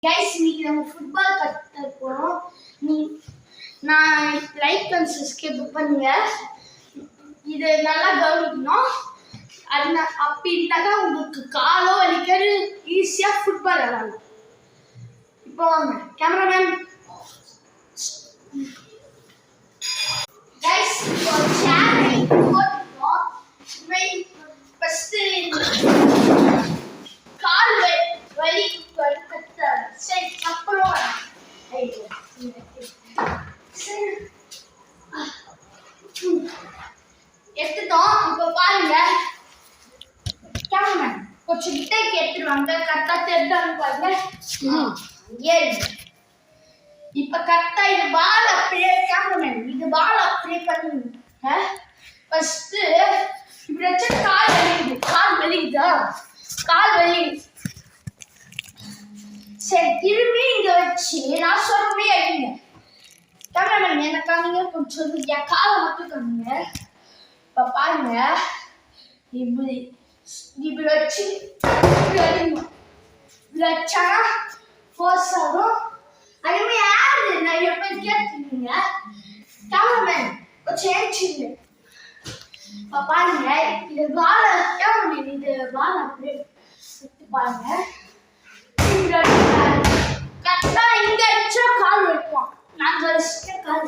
Guys இன்னைக்கு நம்ம football கற்றுக்க போகிறோம். நான் லைக் அண்ட் சப்ஸ்கிரைப் பண்ணுங்க. இது நல்லா கவனிக்கணும். அப்படி இருந்தாக்கா உங்களுக்கு காலோ வலிக்கிறது ஈஸியாக ஃபுட்பால் விளாடலாம். இப்போ வாங்க கேமராமேன். கைஸ் இப்போ சேர் போட்டுருக்கோம். ஃபஸ்ட்டு கால் வலி கத்த சரி அப்புறம் எடுத்துட்டோம். இப்போ பாருங்க கேமராமேன் கொஞ்சம் கிட்டக்கு எடுத்துருவாங்க. கரெக்டாக தெரிஞ்சான்னு பாருங்க. ஏழு இப்போ கரெக்டாக இது பால் அப்படியே கேமராமேன் இது பால் அப்படியே பண்ணுங்க. ஃபஸ்ட்டு இப்படி வச்சு கால் வலிக்குதா கால் வலிக்குது. சரி திரும்பி இங்க வச்சு நான் சொல்றே அடிங்க. கேமராமேன் என்ன காமிங்க கொஞ்சம் என் காலை மட்டும் காமிங்க. இப்போ பாருங்க இப்படி இப்படி வச்சு இப்படி அடிங்க. இப்படி வச்சா ஃபோர்ஸ் ஆகும். அதுமே யாரு நான் எப்போ கேட்டுருக்கீங்க கேமராமேன் கொஞ்சம் ஏச்சிங்க. இப்போ பாருங்க இது பால கேமராமேன் இது பால் அப்படியே எடுத்து பாருங்க. கரெக்டா இங்க அடிச்சா கால் வைப்போம். நாங்க வச்சுட்டு கால்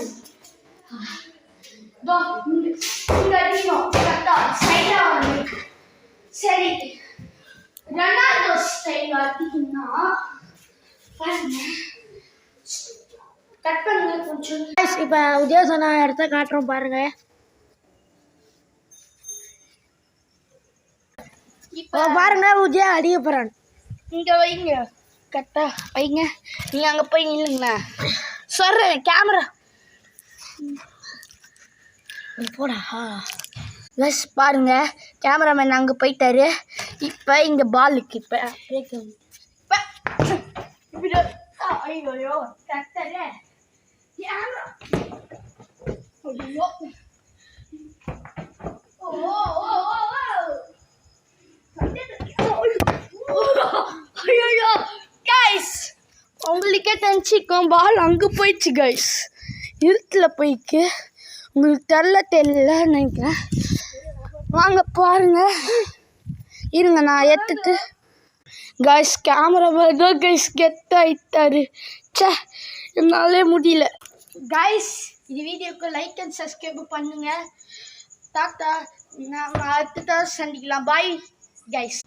இங்க அடிக்கணும். கரெக்டா சைடா வந்து சரி ரெண்டாவது ஸ்டைல் அடிக்கணும்னா பாருங்க கட் பண்ணுங்க கொஞ்சம். இப்போ உதய சொன்ன இடத்த காட்டுறோம் பாருங்க. இப்போ பாருங்க உதயா அடிக்க போறான். இங்க வைங்க கரெக்டா வைங்க. நீங்க அங்க போய் நில்லுங்கண்ணா சொல்றேன் கேமரா போடா. ப்ளஸ் பாருங்க கேமராமேன் அங்கே போயிட்டாரு. இப்போ இங்கே பாலுக்கு இப்போ ஐயோ கரெக்டாக கேமரா ஐயோ கைஸ் உங்களுக்கே தெரிஞ்சிக்கும் பால் அங்கே போயிடுச்சு கைஸ். இருட்டில் போயிக்கு உங்களுக்கு தெரியல நினைக்கிறேன். வாங்க பாருங்க இருங்க நான் எடுத்துட்டு கைஸ் கேமரா தான் கைஸ் கெத்தாயிட்டாரு. சே என்னாலே முடியல கைஸ். இது வீடியோக்கு லைக் அண்ட் சப்ஸ்கிரைப் பண்ணுங்க. தாத்தா நாங்கள் அடுத்த சந்திக்கலாம். Bye guys.